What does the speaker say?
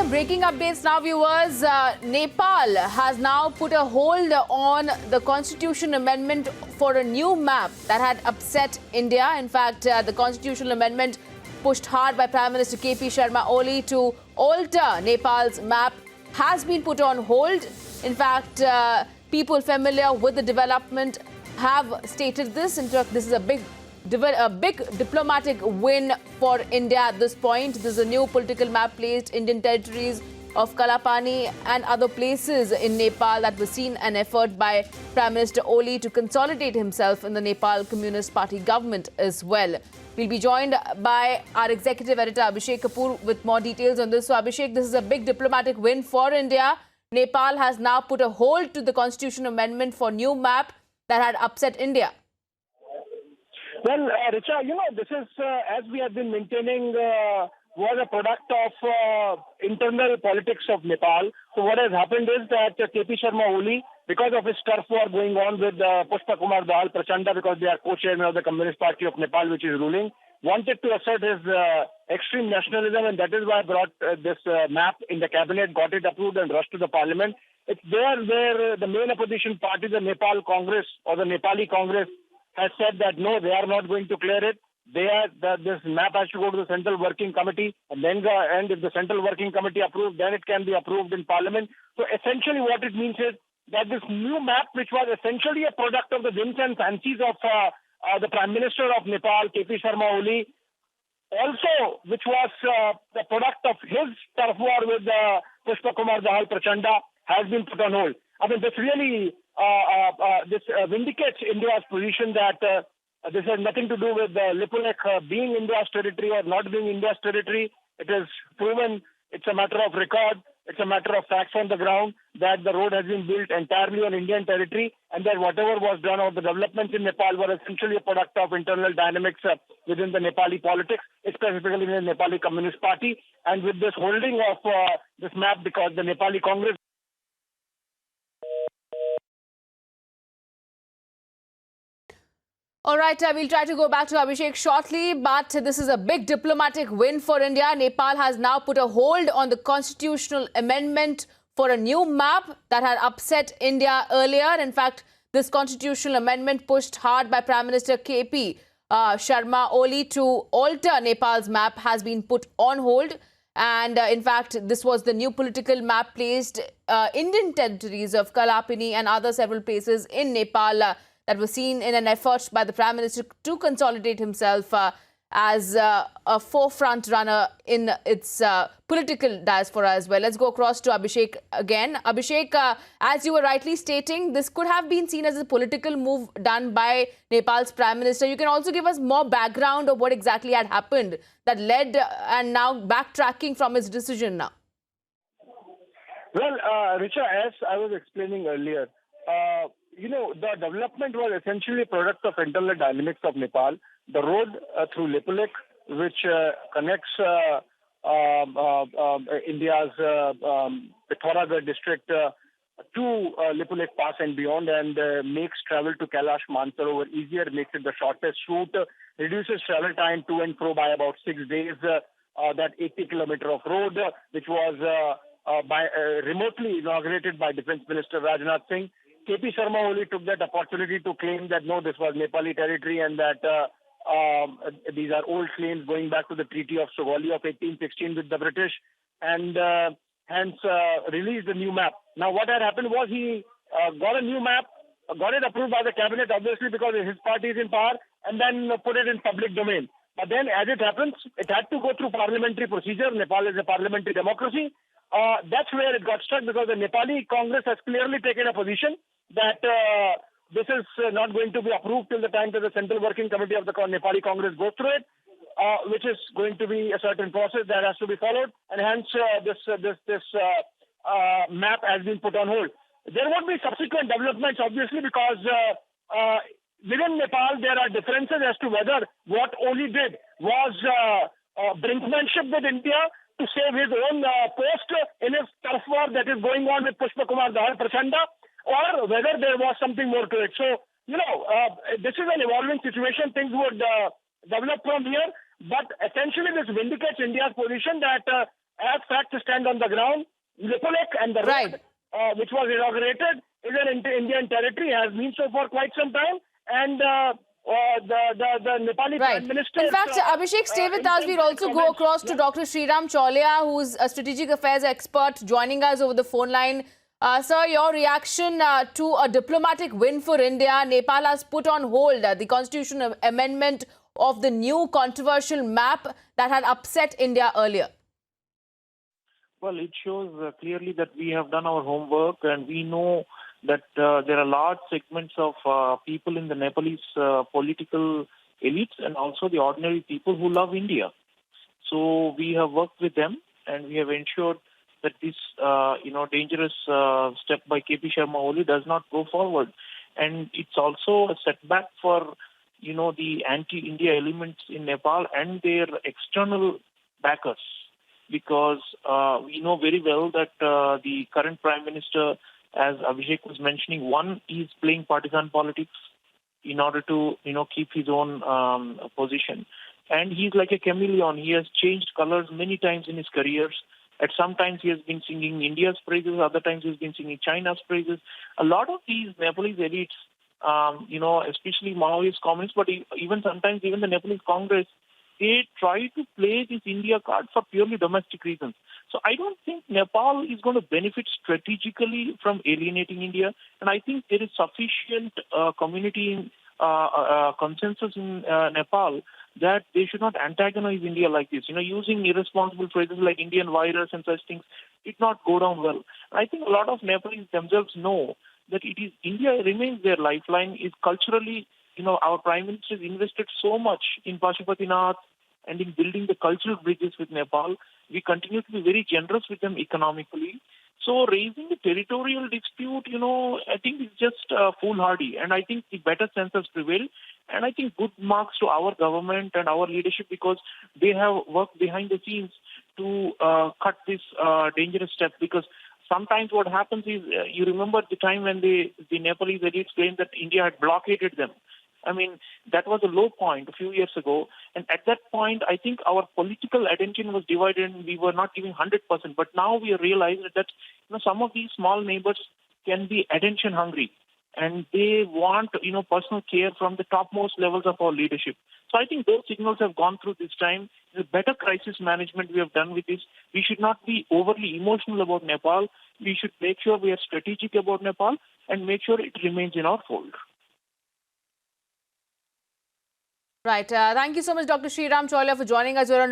breaking updates now, viewers. Nepal has now put a hold on the constitution amendment for a new map that had upset India. In fact, the constitutional amendment pushed hard by Prime Minister KP Sharma Oli to alter Nepal's map has been put on hold. In fact, people familiar with the development have stated this. In fact, this is a big diplomatic win for India at this point. This is a new political map placed Indian territories of Kalapani and other places in Nepal that was seen an effort by Prime Minister Oli to consolidate himself in the Nepal Communist Party government as well. We'll be joined by our executive editor Abhishek Kapoor with more details on this. So Abhishek, this is a big diplomatic win for India. Nepal has now put a hold to the constitution amendment for new map that had upset India. Well, Richa, this is, as we have been maintaining, was a product of internal politics of Nepal. So what has happened is that KP Sharma Oli, because of his turf war going on with Pushpa Kumar Dahal Prachanda, because they are co-chairman of the Communist Party of Nepal, which is ruling, wanted to assert his extreme nationalism, and that is why brought this map in the cabinet, got it approved and rushed to the parliament. It's there where the main opposition party, the Nepal Congress or the Nepali Congress, has said that no, they are not going to clear it. This map has to go to the Central Working Committee, and then if the Central Working Committee approves, then it can be approved in Parliament. So essentially what it means is that this new map, which was essentially a product of the whims and fancies of the Prime Minister of Nepal, KP Sharma Oli, also which was the product of his turf war with Pushpa Kumar Dahal Prachanda, has been put on hold. I mean, this really vindicates India's position that this has nothing to do with Lipulekh being India's territory or not being India's territory. It is proven, it's a matter of record, it's a matter of facts on the ground that the road has been built entirely on Indian territory, and that whatever was done or the developments in Nepal were essentially a product of internal dynamics within the Nepali politics, specifically in the Nepali Communist Party. And with this holding of this map, because the Nepali Congress All right, we'll try to go back to Abhishek shortly, but this is a big diplomatic win for India. Nepal has now put a hold on the constitutional amendment for a new map that had upset India earlier. In fact, this constitutional amendment pushed hard by Prime Minister KP Sharma Oli to alter Nepal's map has been put on hold. And in fact, this was the new political map placed Indian territories of Kalapani and other several places in Nepal that was seen in an effort by the Prime Minister to consolidate himself as a forefront runner in its political diaspora as well. Let's go across to Abhishek again. Abhishek, as you were rightly stating, this could have been seen as a political move done by Nepal's Prime Minister. You can also give us more background of what exactly had happened that led and now backtracking from his decision now. Well, Richa, as I was explaining earlier, the development was essentially a product of internal dynamics of Nepal. The road through Lipulekh, which connects India's Pithoragarh district to Lipulekh Pass and beyond, and makes travel to Kailash Mansarovar easier, makes it the shortest route, reduces travel time to and fro by about 6 days. That 80-kilometer of road, which was remotely inaugurated by Defence Minister Rajnath Singh. KP Sharma Oli took that opportunity to claim that no, this was Nepali territory and that these are old claims going back to the Treaty of Sugauli of 1816 with the British, and hence released a new map. Now, what had happened was he got a new map, got it approved by the cabinet, obviously because his party is in power, and then put it in public domain. But then, as it happens, it had to go through parliamentary procedure. Nepal is a parliamentary democracy. That's where it got stuck, because the Nepali Congress has clearly taken a position that this is not going to be approved till the time that the Central Working Committee of the Nepali Congress goes through it, which is going to be a certain process that has to be followed, and hence this map has been put on hold. There won't be subsequent developments, obviously, because within Nepal there are differences as to whether what Oli did was brinkmanship with India to save his own post in his turf war that is going on with Pushpa Kumar Dahal Prachanda, or whether there was something more to it. So, this is an evolving situation. Things would develop from here. But essentially, this vindicates India's position that as facts stand on the ground, Lipulek and the Right. road, which was inaugurated, is an Indian territory, has been so for quite some time, and the Nepali Right. Prime Minister. In fact, Abhishek, stay with us. We'll also go across to Dr. Sriram Chaulia, who's a strategic affairs expert, joining us over the phone line. Sir, your reaction to a diplomatic win for India. Nepal has put on hold the constitutional amendment of the new controversial map that had upset India earlier. Well, it shows clearly that we have done our homework and we know that there are large segments of people in the Nepalese political elites and also the ordinary people who love India. So we have worked with them and we have ensured that this, dangerous step by KP Sharma Oli does not go forward. And it's also a setback for, the anti-India elements in Nepal and their external backers. Because we know very well that the current Prime Minister, as Abhishek was mentioning, one is playing partisan politics in order to, keep his own position. And he's like a chameleon. He has changed colors many times in his careers. At some times he has been singing India's praises, other times he's been singing China's praises. A lot of these Nepalese elites, especially Maoist communists, but even sometimes even the Nepalese Congress, they try to play this India card for purely domestic reasons. So I don't think Nepal is going to benefit strategically from alienating India. And I think there is sufficient community consensus in Nepal that they should not antagonize India like this. Using irresponsible phrases like Indian virus and such things did not go down well. I think a lot of Nepalese themselves know that it is India remains their lifeline, is culturally, our Prime Minister has invested so much in Pashupatinath and in building the cultural bridges with Nepal. We continue to be very generous with them economically. So raising the territorial dispute, I think is just foolhardy. And I think the better sense has prevailed. And I think good marks to our government and our leadership because they have worked behind the scenes to cut this dangerous step. Because sometimes what happens is, you remember the time when the Nepalese elites claimed that India had blockaded them. I mean, that was a low point a few years ago. And at that point, I think our political attention was divided and we were not giving 100%. But now we are realizing that some of these small neighbors can be attention hungry. And they want, personal care from the topmost levels of our leadership. So I think those signals have gone through this time. The better crisis management we have done with this. We should not be overly emotional about Nepal. We should make sure we are strategic about Nepal and make sure it remains in our fold. Right. Thank you so much, Dr. Sriram Chaulia, for joining us here on